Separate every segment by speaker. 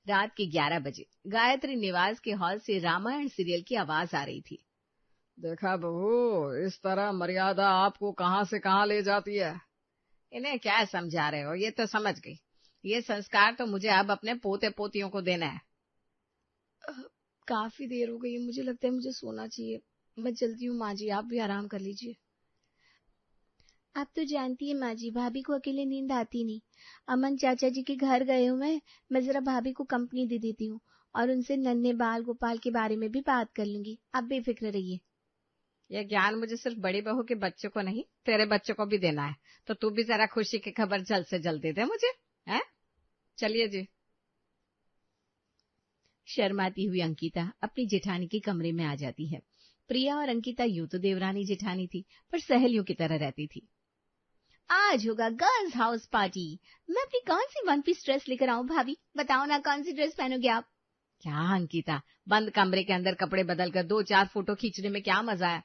Speaker 1: रात के 11 बजे गायत्री निवास के हॉल से रामायण सीरियल की आवाज आ रही थी।
Speaker 2: देखा बहू, इस तरह मर्यादा आपको कहाँ से कहाँ ले जाती है।
Speaker 1: इन्हें क्या समझा रहे हो, ये तो समझ गई। ये संस्कार तो मुझे अब अपने पोते पोतियों को देना है।
Speaker 3: काफी देर हो गई है, मुझे लगता है मुझे सोना चाहिए। मैं चलती हूँ माँ जी, आप भी आराम कर लीजिए। आप तो जानती है माँ जी, भाभी को अकेले नींद आती नहीं। अमन चाचा जी के घर गए हुए हैं, मैं जरा भाभी को कंपनी दे देती हूँ और उनसे नन्हे बाल गोपाल के बारे में भी बात कर लूंगी। आप बेफिक्र रहिए।
Speaker 1: यह ज्ञान मुझे सिर्फ बड़ी बहू के बच्चों को नहीं, तेरे बच्चों को भी देना है, तो तू भी जरा खुशी की खबर जल्द से जल्द दे दे मुझे, है? चलिए जी। शर्माती हुई अंकिता अपनी जेठानी के कमरे में आ जाती है। प्रिया और अंकिता यूं तो देवरानी जेठानी थी, पर सहेलियों की तरह रहती थी। आज होगा गर्ल्स हाउस पार्टी। मैं अपनी कौन सी वन पीस ड्रेस लेकर आऊं भाभी? बताओ ना, कौन सी ड्रेस पहनोगे आप? क्या अंकिता, बंद कमरे के अंदर कपड़े बदलकर 2-4 फोटो खींचने में क्या मजा है?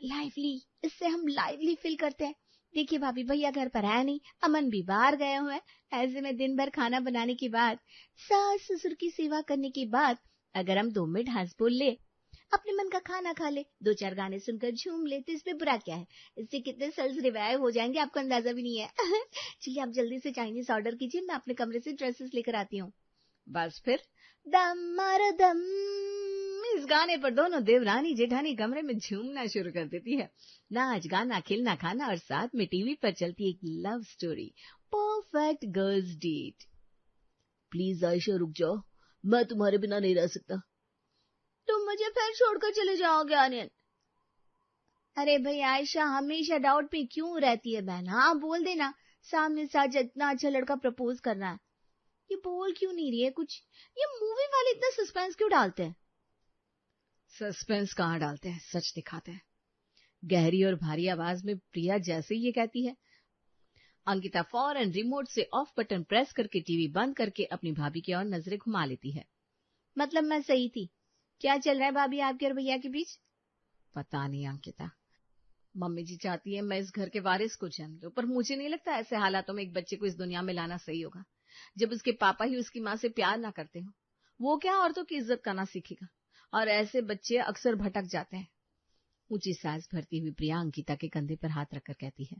Speaker 3: लाइवली, इससे हम लाइवली फील करते हैं। देखिए भाभी, भैया घर पर है नहीं, अमन भी बाहर गए हुए हैं। ऐसे में दिन भर खाना बनाने के बाद, सास ससुर की सेवा करने के बाद, अगर हम 2 मिनट हंस बोल ले, अपने मन का खाना खा ले, 2-4 गाने सुनकर झूम ले, तो इसमें बुरा क्या है? इससे कितने सेल्स रिवाइव हो जाएंगे, आपको अंदाजा भी नहीं है। चलिए आप जल्दी से चाइनीज ऑर्डर कीजिए, मैं अपने कमरे से ड्रेसेस लेकर आती हूँ।
Speaker 1: बस फिर
Speaker 3: दम मारो दम।
Speaker 1: इस गाने पर दोनों देवरानी जेठानी कमरे में झूमना शुरू कर देती है। नाच गाना, खिलना खाना और साथ में टीवी पर चलती एक love story, perfect girls date.
Speaker 3: Please Ayesha रुक जाओ, मैं तुम्हारे बिना नहीं रह सकता। तुम मुझे फिर छोड़कर चले जाओगे आर्यन? अरे भाई आयशा हमेशा डाउट पे क्यों रहती है बहन? हाँ बोल देना, सामने से आज इतना अच्छा लड़का प्रपोज करना है। ये बोल क्यों नहीं रही है कुछ? ये मूवी वाले इतना सस्पेंस क्यों डालते हैं?
Speaker 1: सस्पेंस कहाँ डालते हैं, सच दिखाते हैं। गहरी और भारी आवाज में प्रिया जैसे ही ये कहती है, अंकिता फौरन रिमोट से ऑफ बटन प्रेस करके टीवी बंद करके अपनी भाभी की ओर नजरें घुमा लेती है।
Speaker 3: मतलब मैं सही थी? क्या चल रहा है भाभी आपके और भैया के बीच?
Speaker 1: पता नहीं अंकिता, मम्मी जी चाहती है मैं इस घर के वारिस को जन्म दूं, पर मुझे नहीं लगता ऐसे हालातों में एक बच्चे को इस दुनिया में लाना सही होगा, जब उसके पापा ही उसकी माँ से प्यार ना करते हो। वो क्या औरतों की इज्जत करना सीखेगा? और ऐसे बच्चे अक्सर भटक जाते हैं। ऊंची सांस भरती हुई प्रिया अंकिता के कंधे पर हाथ रखकर कहती है,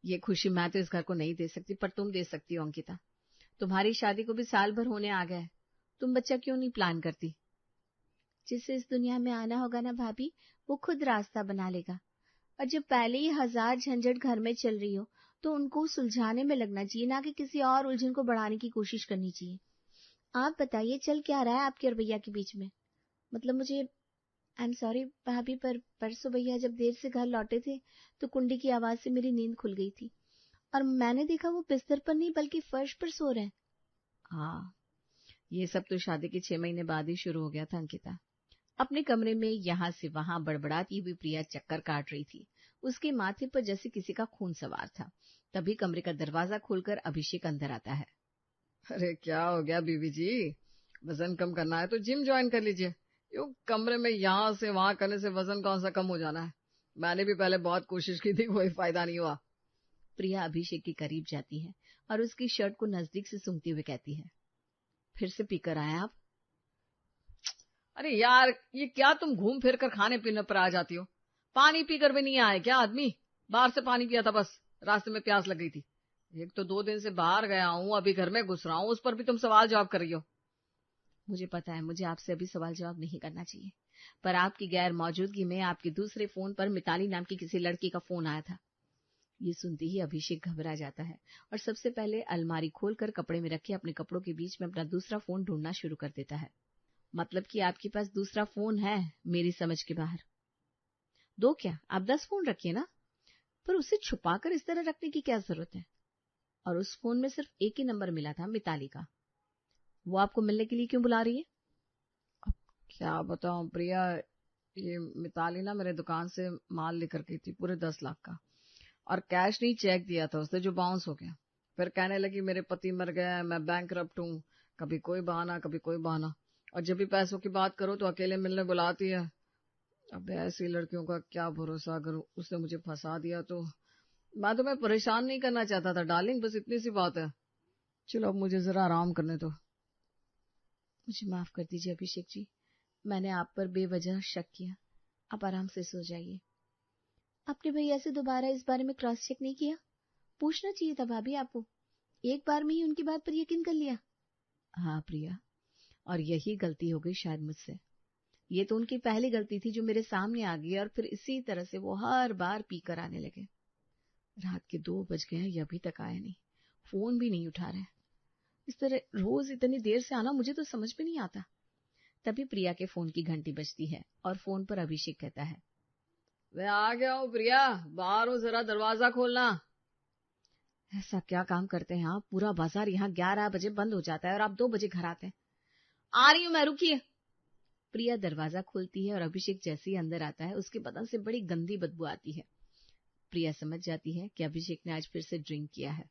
Speaker 1: ये खुशी मैं तो इस घर को नहीं दे सकती, पर तुम दे सकती हो अंकिता। तुम्हारी शादी को भी साल भर होने आ गया है, तुम बच्चा क्यों नहीं प्लान करती?
Speaker 3: जिसे इस दुनिया में आना होगा ना भाभी, वो खुद रास्ता बना लेगा। और जब पहले ही 1000 झंझट घर में चल रही हो, तो उनको सुलझाने में लगना चाहिए, ना कि किसी और उलझन को बढ़ाने की कोशिश करनी चाहिए। आप बताइए चल क्या रहा है आपके और भैया के बीच में? मतलब मुझे, आई एम सॉरी भाभी, पर परसों भैया जब देर से घर लौटे थे तो कुंडी की आवाज से मेरी नींद खुल गई थी और मैंने देखा वो बिस्तर पर नहीं बल्कि फर्श पर सो रहे हैं।
Speaker 1: हाँ, ये सब तो शादी के 6 महीने बाद ही शुरू हो गया था अंकिता। अपने कमरे में यहाँ से वहां बड़बड़ाती हुई प्रिया चक्कर काट रही थी। उसके माथे पर जैसे किसी का खून सवार था। तभी कमरे का दरवाजा खोलकर अभिषेक अंदर आता है।
Speaker 2: अरे क्या हो गया बीवी जी, वजन कम करना है तो जिम ज्वाइन कर लीजिए। यूं कमरे में यहाँ से वहां करने से वजन कौन सा कम हो जाना है। मैंने भी पहले बहुत कोशिश की थी, कोई फायदा नहीं हुआ।
Speaker 1: प्रिया अभिषेक के करीब जाती है और उसकी शर्ट को नजदीक से सूंघती हुए कहती है, फिर से पीकर आए आप?
Speaker 2: अरे यार, ये क्या तुम घूम फिर कर खाने पीने पर आ जाती हो? पानी पीकर भी नहीं आए क्या आदमी? बाहर से पानी पिया था बस, रास्ते में प्यास लग गई थी। एक तो 2 दिन से बाहर गया हूँ, अभी घर में घुस रहा हूँ, उस पर भी तुम सवाल जवाब कर रही हो।
Speaker 1: मुझे पता है मुझे आपसे अभी सवाल जवाब नहीं करना चाहिए, पर आपकी गैर मौजूदगी में आपके दूसरे फोन पर मिताली नाम की किसी लड़की का फोन आया था। ये सुनते ही अभिषेक घबरा जाता है और सबसे पहले अलमारी खोलकर कपड़े में रखे अपने कपड़ों के बीच में अपना दूसरा फोन ढूंढना शुरू कर देता है। मतलब कि आपके पास दूसरा फोन है, मेरी समझ के बाहर। 2 क्या, आप 10 फोन रखिए ना, पर उसे छुपाकर इस तरह रखने की क्या जरूरत है? और उस फोन में सिर्फ एक ही नंबर मिला था, मिताली का। वो आपको मिलने के लिए क्यों बुला रही है?
Speaker 2: अब क्या बताऊं प्रिया, ये मिताली ना मेरे दुकान से माल लेकर गई थी, पूरे 10 लाख का, और कैश नहीं चेक दिया था उसने, जो बाउंस हो गया। फिर कहने लगी मेरे पति मर गए, मैं बैंकरप्ट हूँ, कभी कोई बहाना कभी कोई बहाना, और जब भी पैसों की बात करो तो अकेले मिलने बुलाती है। अब ऐसी लड़कियों का क्या भरोसा, अगर उसने मुझे फंसा दिया तो। मैं तुम्हें परेशान नहीं करना चाहता था डार्लिंग, बस इतनी सी बात है। चलो अब मुझे जरा आराम करने दो।
Speaker 1: मुझे माफ कर दीजिए अभिषेक जी, मैंने आप पर बेवजह शक किया। आप आराम से सो जाइए।
Speaker 3: आपने भैया से दोबारा इस बारे में क्रॉस चेक नहीं किया? पूछना चाहिए था भाभी आपको। एक बार में ही उनकी बात पर यकीन कर लिया।
Speaker 1: हाँ प्रिया, और यही गलती हो गई शायद मुझसे। ये तो उनकी पहली गलती थी जो मेरे सामने आ गई, और फिर इसी तरह से वो हर बार पी कर आने लगे। रात के 2 बज गए हैं, ये अभी तक आए नहीं, फोन भी नहीं उठा रहे। इस तरह रोज इतनी देर से आना मुझे तो समझ में नहीं आता। तभी प्रिया के फोन की घंटी बजती है और फोन पर अभिषेक कहता है,
Speaker 2: मैं आ गया हूँ प्रिया, बाहर हूँ, जरा दरवाजा खोलना।
Speaker 1: ऐसा क्या काम करते हैं आप? पूरा बाजार यहाँ 11 बजे बंद हो जाता है और आप 2 बजे घर आते हैं। आ रही हूँ मैं, रुकिए। प्रिया दरवाजा खोलती है और अभिषेक जैसे ही अंदर आता है उसके बदन से बड़ी गंदी बदबू आती है। प्रिया समझ जाती है कि अभिषेक ने आज फिर से ड्रिंक किया है।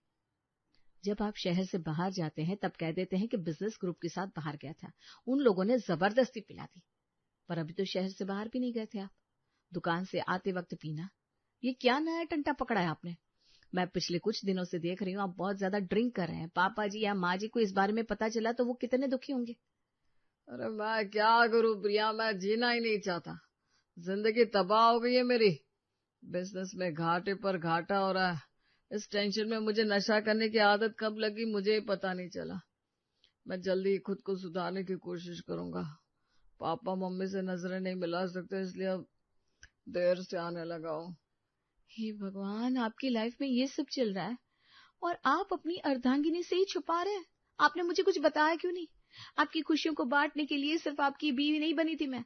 Speaker 1: जब आप शहर से बाहर जाते हैं तब कह देते हैं कि बिजनेस ग्रुप के साथ बाहर गया था, उन लोगों ने जबरदस्ती पिला दी। पर अभी तो शहर से बाहर भी नहीं गए थे आप। दुकान से आते वक्त पीना, ये क्या नया टंटा पकड़ा है आपने? मैं पिछले कुछ दिनों से देख रही हूँ आप बहुत ज्यादा ड्रिंक कर रहे हैं। पापा जी या माँ जी को इस बारे में पता चला तो वो कितने दुखी होंगे।
Speaker 2: अरे मैं क्या करूं प्रिया, मैं जीना ही नहीं चाहता। जिंदगी तबाह हो गई है मेरी। बिजनेस में घाटे पर घाटा हो रहा है। इस टेंशन में मुझे नशा करने की आदत कब लगी मुझे ही पता नहीं चला। मैं जल्दी ही खुद को सुधारने की कोशिश करूंगा। पापा मम्मी से नजरें नहीं मिला सकते, इसलिए अब देर से आने लगा हूँ।
Speaker 1: हे भगवान, आपकी लाइफ में ये सब चल रहा है और आप अपनी अर्धांगिनी से ही छुपा रहे हैं। आपने मुझे कुछ बताया क्यों नहीं? आपकी खुशियों को बांटने के लिए सिर्फ आपकी बीवी नहीं बनी थी मैं।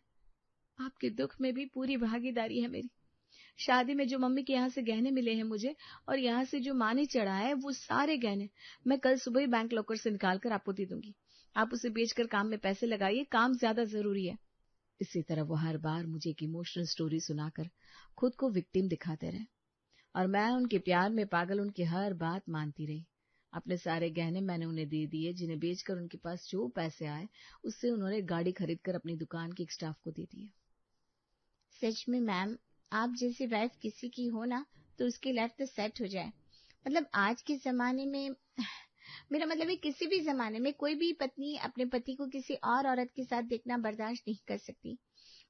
Speaker 1: आपके दुख में भी पूरी भागीदारी है मेरी। शादी में जो मम्मी के यहाँ से गहने मिले हैं मुझे और यहाँ से जो माँ ने चढ़ाया है, वो सारे गहने मैं कल सुबह ही बैंक लॉकर से निकाल कर आपको दे दूंगी। आप उसे बेचकर काम में पैसे लगाइए, काम ज्यादा जरूरी है। इसी तरह वो हर बार मुझे एक इमोशनल स्टोरी सुनाकर खुद को विक्टिम दिखाते रहे और मैं उनके प्यार में पागल उनकी हर बात मानती रही। अपने सारे गहने मैंने उन्हें दे दिए, जिन्हें बेचकर उनके पास जो पैसे आए उससे उन्होंने गाड़ी खरीदकर अपनी दुकान के एक स्टाफ को दे दिए।
Speaker 3: सच में मैम, आप जैसी वाइफ किसी की हो ना तो उसकी लाइफ तो सेट हो जाए। मतलब आज के जमाने में मेरा मतलब है किसी भी जमाने में कोई भी पत्नी अपने पति को किसी और औरत के साथ देखना बर्दाश्त नहीं कर सकती।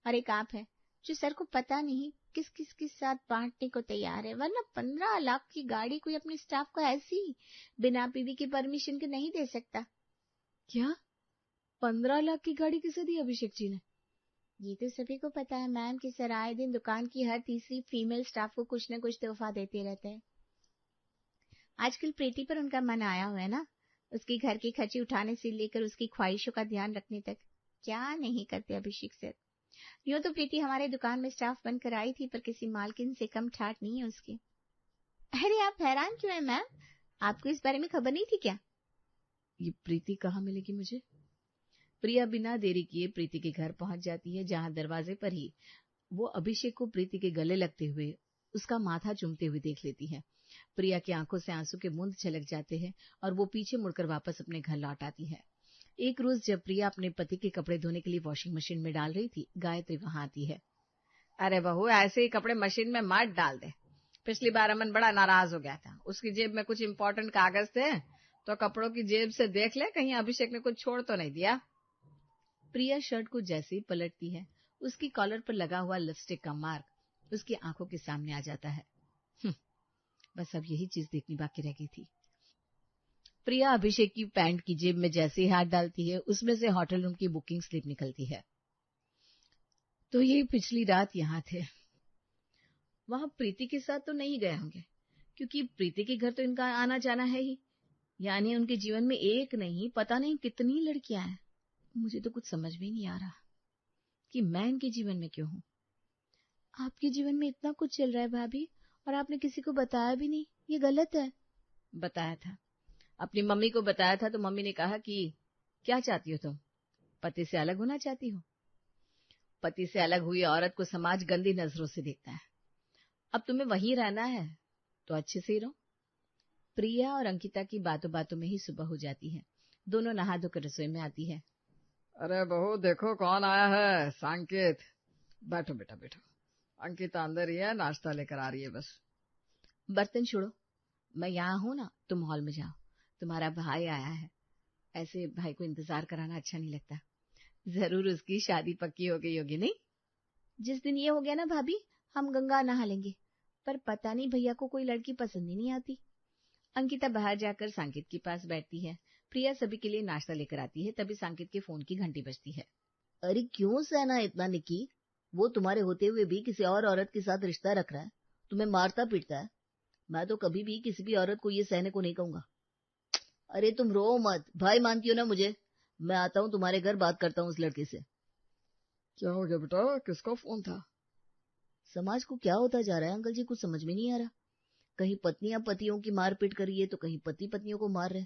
Speaker 3: और एक आप है जो सर को पता नहीं किस किस के साथ बांटने को तैयार है। वरना 15 लाख की गाड़ी कोई अपने स्टाफ को ऐसी ही बिना बीवी की परमिशन के नहीं दे सकता।
Speaker 1: क्या 15 लाख की गाड़ी किसे दी अभिषेक जी ने?
Speaker 3: ये तो सभी को पता है मैम कि सर आए दिन दुकान की हर तीसरी फीमेल स्टाफ को कुछ न कुछ तोहफा देते रहते हैं। आजकल प्रीति पर उनका मन आया हुआ है ना, उसकी घर की खर्ची उठाने से लेकर उसकी ख्वाहिशों का ध्यान रखने तक क्या नहीं करते अभिषेक सर। यूं तो प्रीति हमारे दुकान में स्टाफ बनकर आई थी, पर किसी मालकिन से कम ठाट नहीं है उसकी। अरे आप हैरान क्यों हैं मैम, आपको इस बारे में खबर नहीं थी क्या?
Speaker 1: ये प्रीति कहाँ मिलेगी मुझे? प्रिया बिना देरी किए प्रीति के घर पहुंच जाती है, जहां दरवाजे पर ही वो अभिषेक को प्रीति के गले लगते हुए उसका माथा चूमते हुए देख लेती है। प्रिया की आंखों से आंसू के बूंद छलक जाते हैं और वो पीछे मुड़कर वापस अपने घर लौट आती है। एक रोज जब प्रिया अपने पति के कपड़े धोने के लिए वॉशिंग मशीन में डाल रही थी, गायत्री वहां आती है।
Speaker 2: अरे बहू, ऐसे ही कपड़े मशीन में मत डाल दे। पिछली बार अमन बड़ा नाराज हो गया था। उसकी जेब में कुछ इम्पोर्टेंट कागज थे, तो कपड़ों की जेब से देख ले कहीं अभिषेक ने कुछ छोड़ तो नहीं दिया।
Speaker 1: प्रिया शर्ट को जैसे ही पलटती है, उसकी कॉलर पर लगा हुआ लिपस्टिक का मार्क उसकी आंखों के सामने आ जाता है। बस अब यही चीज देखनी बाकी रह गई थी। प्रिया अभिषेक की पैंट की जेब में जैसे ही हाथ डालती है, उसमें से होटल रूम की बुकिंग स्लिप निकलती है। तो ये पिछली रात यहाँ थे। वहां प्रीति के साथ तो नहीं गए होंगे, क्योंकि प्रीति के घर तो इनका आना जाना है ही। यानी उनके जीवन में एक नहीं पता नहीं कितनी लड़कियां हैं। मुझे तो कुछ समझ में नहीं आ रहा कि मैं इनके जीवन में क्यों हूँ।
Speaker 3: आपके जीवन में इतना कुछ चल रहा है भाभी, और आपने किसी को बताया भी नहीं, ये गलत है।
Speaker 1: बताया था, अपनी मम्मी को बताया था, तो मम्मी ने कहा कि क्या चाहती हो तुम, पति से अलग होना चाहती हो? पति से अलग हुई औरत को समाज गंदी नजरों से देखता है। अब तुम्हें वहीं रहना है तो अच्छे से ही रहो। प्रिया और अंकिता की बातों बातों में ही सुबह हो जाती है। दोनों नहा धोकर रसोई में आती है।
Speaker 2: अरे बहू देखो कौन आया है, संकेत। बैठो बेटा बैठो। अंकिता अंदर ही है, नाश्ता लेकर आ रही है बस।
Speaker 1: बर्तन छोड़ो, मैं यहाँ हूं ना, तुम हॉल में जाओ। तुम्हारा भाई आया है, ऐसे भाई को इंतजार कराना अच्छा नहीं लगता। जरूर उसकी शादी पक्की हो गई होगी, नहीं?
Speaker 3: जिस दिन ये हो गया ना भाभी, हम गंगा नहा लेंगे। पर पता नहीं भैया को कोई लड़की पसंद ही नहीं आती।
Speaker 1: अंकिता बाहर जाकर सांकेत के पास बैठती है। प्रिया सभी के लिए नाश्ता लेकर आती है। तभी सांकेत के फोन की घंटी बजती है।
Speaker 4: अरे क्यों सहना इतना निक्की? वो तुम्हारे होते हुए भी किसी और औरत के साथ रिश्ता रख रहा है, तुम्हें मारता पीटता है। मैं तो कभी भी किसी भी औरत को ये सहने को नहीं कहूंगा। अरे तुम रो मत, भाई मानती हो ना मुझे? मैं आता हूँ तुम्हारे घर, बात करता हूँ उस लड़के से।
Speaker 2: क्या हो गया बेटा, किसका फोन था?
Speaker 4: समाज को क्या होता जा रहा है अंकल जी, कुछ समझ में नहीं आ रहा। कहीं पत्नियां पतियों की मारपीट कर रही है तो कहीं पति पत्नियों को मार रहे।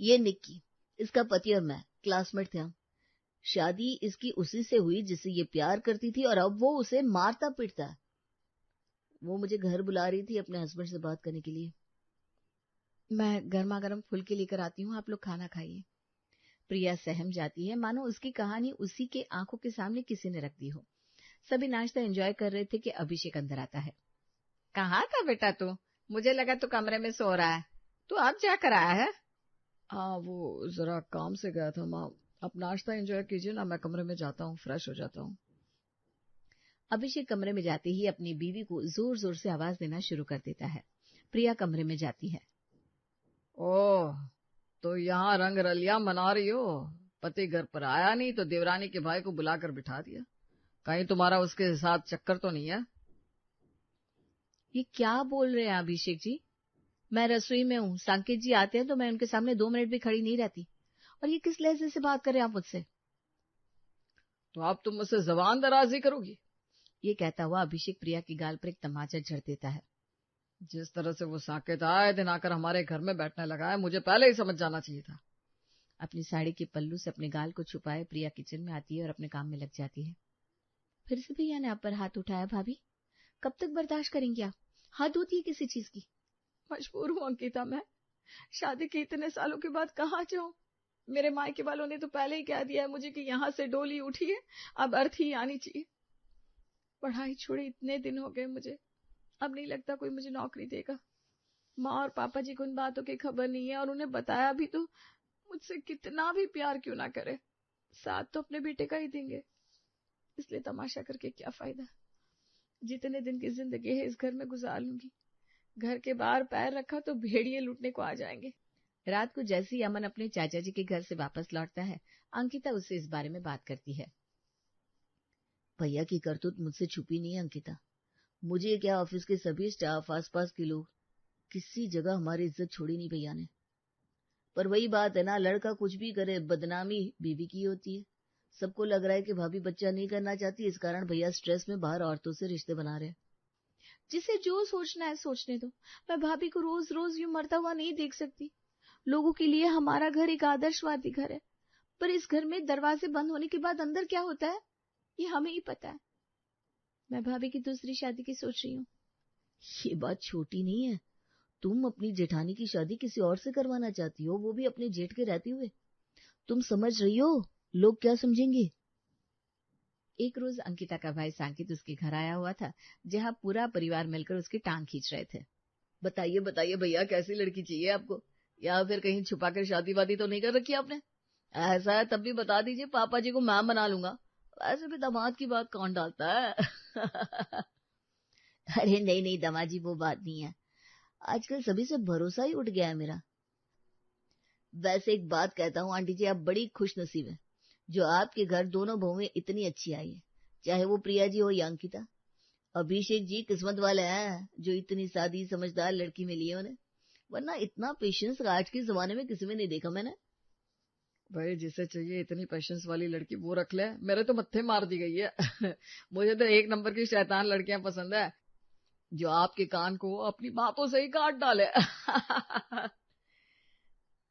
Speaker 4: ये निक्की, इसका पति और मैं क्लासमेट थे हम। शादी इसकी उसी से हुई जिससे ये प्यार करती थी, और अब वो उसे मारता पीटता है। वो मुझे घर बुला रही थी अपने हस्बैंड से बात करने के लिए।
Speaker 1: मैं गर्मा गर्म फुल्के लेकर आती हूँ, आप लोग खाना खाइए। प्रिया सहम जाती है, मानो उसकी कहानी उसी के आंखों के सामने किसी ने रख दी हो। सभी नाश्ता एंजॉय कर रहे थे कि अभिषेक अंदर आता है। कहाँ था बेटा तू? मुझे लगा तू कमरे में सो रहा है। तू अब जाकर आया है?
Speaker 2: हाँ, वो जरा काम से गया था माँ। आप नाश्ता एंजॉय कीजिए ना, मैं कमरे में जाता हूँ, फ्रेश हो जाता हूँ।
Speaker 1: अभिषेक कमरे में जाते ही अपनी बीवी को जोर जोर से आवाज देना शुरू कर देता है। प्रिया कमरे में जाती है।
Speaker 2: ओह, तो यहाँ रंग रलिया मना रही हो? पति घर पर आया नहीं तो देवरानी के भाई को बुलाकर बिठा दिया। कहीं तुम्हारा उसके साथ चक्कर तो नहीं है?
Speaker 1: ये क्या बोल रहे हैं अभिषेक जी? मैं रसोई में हूँ, सांकेत जी आते हैं तो मैं उनके सामने 2 मिनट भी खड़ी नहीं रहती। और ये किस लहजे से बात कर रहे हैं आप मुझसे?
Speaker 2: तो आप तुम मुझसे जबान दराजी करोगी?
Speaker 1: ये कहता हुआ अभिषेक प्रिया की गाल पर एक तमाचा जड़ देता है।
Speaker 2: जिस तरह से वो सांकेत आए दिन आकर हमारे घर में बैठने लगा है, मुझे पहले ही समझ जाना चाहिए था।
Speaker 1: अपनी साड़ी के पल्लू से अपने गाल को छुपाए प्रिया किचन में आती है और अपने काम में लग जाती है। फिर से भैया ने आप पर हाथ उठाया भाभी, कब तक बर्दाश्त करेंगी आप? हद होती है किसी चीज की।
Speaker 2: मजबूर हूँ अंकिता, मैं शादी के इतने सालों के बाद कहाँ जाऊं? मेरे मायके वालों ने तो पहले ही कह दिया है मुझे कि यहाँ से डोली उठी है, अब अर्थ ही आनी चाहिए। पढ़ाई छोड़े इतने दिन हो गए मुझे, अब नहीं लगता कोई मुझे नौकरी देगा। माँ और पापा जी को उन बातों की खबर नहीं है, और उन्हें बताया भी तो मुझसे कितना भी प्यार क्यों ना करे, साथ तो अपने बेटे का ही देंगे। इसलिए तमाशा करके क्या फायदा? जितने दिन की जिंदगी है इस घर में गुजार लूंगी। घर के बाहर पैर रखा तो भेड़िए लूटने को आ जाएंगे।
Speaker 1: रात को जैसे ही अमन अपने चाचा जी के घर से वापस लौटता है, अंकिता उससे इस बारे में बात करती है।
Speaker 4: भैया की करतूत मुझसे छुपी नहीं है अंकिता। मुझे क्या, ऑफिस के सभी स्टाफ, आसपास के लोग, किसी जगह हमारी इज्जत छोड़ी नहीं भैया ने। पर वही बात है ना, लड़का कुछ भी करे बदनामी बीवी की होती है। सबको लग रहा है कि भाभी बच्चा नहीं करना चाहती, इस कारण भैया स्ट्रेस में बाहर औरतों से रिश्ते बना रहे हैं।
Speaker 3: जिसे जो सोचना है सोचने दो। मैं भाभी को रोज रोज यूं मरता हुआ नहीं देख सकती। लोगों के लिए हमारा घर एक आदर्शवादी घर है, पर इस घर में दरवाजे बंद होने के बाद अंदर क्या होता है ये हमें ही पता है। मैं भाभी की दूसरी शादी की सोच रही हूँ।
Speaker 4: ये बात छोटी नहीं है। तुम अपनी जेठानी की शादी किसी और से करवाना चाहती हो, वो भी अपने जेठ के रहते हुए। तुम समझ रही हो लोग क्या समझेंगे?
Speaker 1: एक रोज अंकिता का भाई सांकेत उसके घर आया हुआ था, जहाँ पूरा परिवार मिलकर उसकी टांग खींच रहे थे।
Speaker 4: बताइए बताइए भैया, कैसी लड़की चाहिए आपको? या फिर कहीं छुपाकर शादी वादी तो नहीं कर रखी आपने? ऐसा है तब भी बता दीजिए, पापा जी को मैं बना लूंगा। वैसे भी दामाद की बात कौन डालता है? अरे नहीं नहीं दामाद जी, वो बात नहीं है। आजकल सभी से भरोसा ही उठ गया है मेरा। वैसे एक बात कहता हूँ आंटी जी, आप बड़ी खुश नसीब है जो आपके घर दोनों बहुएं इतनी अच्छी आई है, चाहे वो प्रिया जी हो या अंकिता। अभिषेक जी किस्मत वाले हैं जो इतनी सादी समझदार लड़की मिली है उन्हें, वरना इतना पेशेंस आज के जमाने में किसी में नहीं देखा मैंने।
Speaker 2: भाई जिसे चाहिए इतनी पेशेंस वाली लड़की वो रख ले, मेरे तो मत्थे मार दी गई है। मुझे तो 1 नंबर की शैतान लड़कियां पसंद है जो आपके कान को अपनी बातों से ही काट डाले।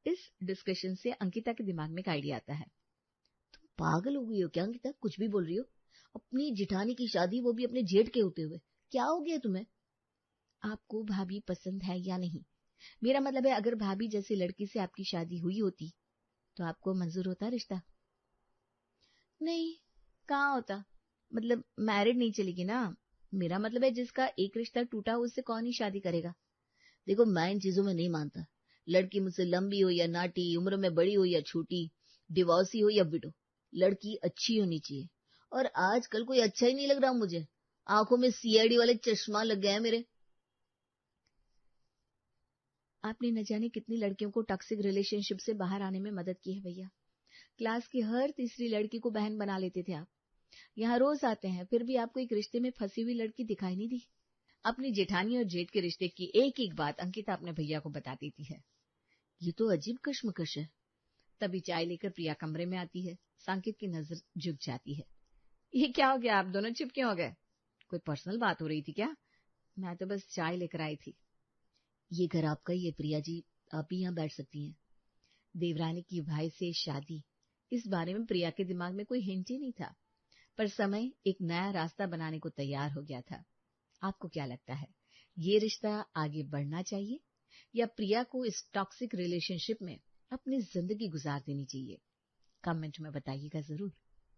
Speaker 1: इस डिस्कशन से अंकिता के दिमाग में एक आइडिया आता है।
Speaker 4: तुम पागल हो गई हो क्या अंकिता, कुछ भी बोल रही हो? अपनी जिठानी की शादी, वो भी अपने जेठ के होते हुए। क्या हो गया तुम्हें?
Speaker 1: आपको भाभी पसंद है या नहीं? मेरा मतलब है, अगर भाभी जैसी लड़की से आपकी शादी हुई होती तो आपको मंजूर होता रिश्ता?
Speaker 3: नहीं, कहाँ होता।
Speaker 1: मतलब मैरिड नहीं चलेगी ना? मेरा मतलब है जिसका एक रिश्ता टूटा उससे कौन ही शादी करेगा?
Speaker 4: देखो मैं इन चीजों में नहीं मानता। लड़की मुझसे लंबी हो या नाटी, उम्र में बड़ी हो या छोटी, डिवोर्सी हो या विडो, लड़की अच्छी होनी चाहिए, और आजकल कोई अच्छा ही नहीं लग रहा मुझे। आंखों में सीआईडी वाले चश्मा लग गए हैं मेरे।
Speaker 1: आपने न जाने कितनी लड़कियों को टॉक्सिक रिलेशनशिप से बाहर आने में मदद की है भैया। क्लास की हर तीसरी लड़की को बहन बना लेते थे आप। यहाँ रोज आते हैं, फिर भी आपको एक रिश्ते में फंसी हुई लड़की दिखाई नहीं दी। अपनी जेठानी और जेठ के रिश्ते की एक एक बात अंकिता अपने भैया को बता देती है।
Speaker 4: ये तो अजीब कश्मकश है।
Speaker 1: तभी चाय लेकर प्रिया कमरे में आती है। सांकेत की नजर झुक जाती है। ये क्या हो गया, आप दोनों चुप क्यों हो गए? कोई पर्सनल बात हो रही थी क्या? मैं तो बस चाय लेकर आई थी।
Speaker 4: ये घर आपका ही है प्रिया जी, आप ही यहाँ बैठ सकती हैं।
Speaker 1: देवरानी की भाई से शादी, इस बारे में प्रिया के दिमाग में कोई हिंट ही नहीं था, पर समय एक नया रास्ता बनाने को तैयार हो गया था। आपको क्या लगता है, ये रिश्ता आगे बढ़ना चाहिए या प्रिया को इस टॉक्सिक रिलेशनशिप में अपनी जिंदगी गुजार देनी चाहिए? कमेंट में बताइएगा जरूर।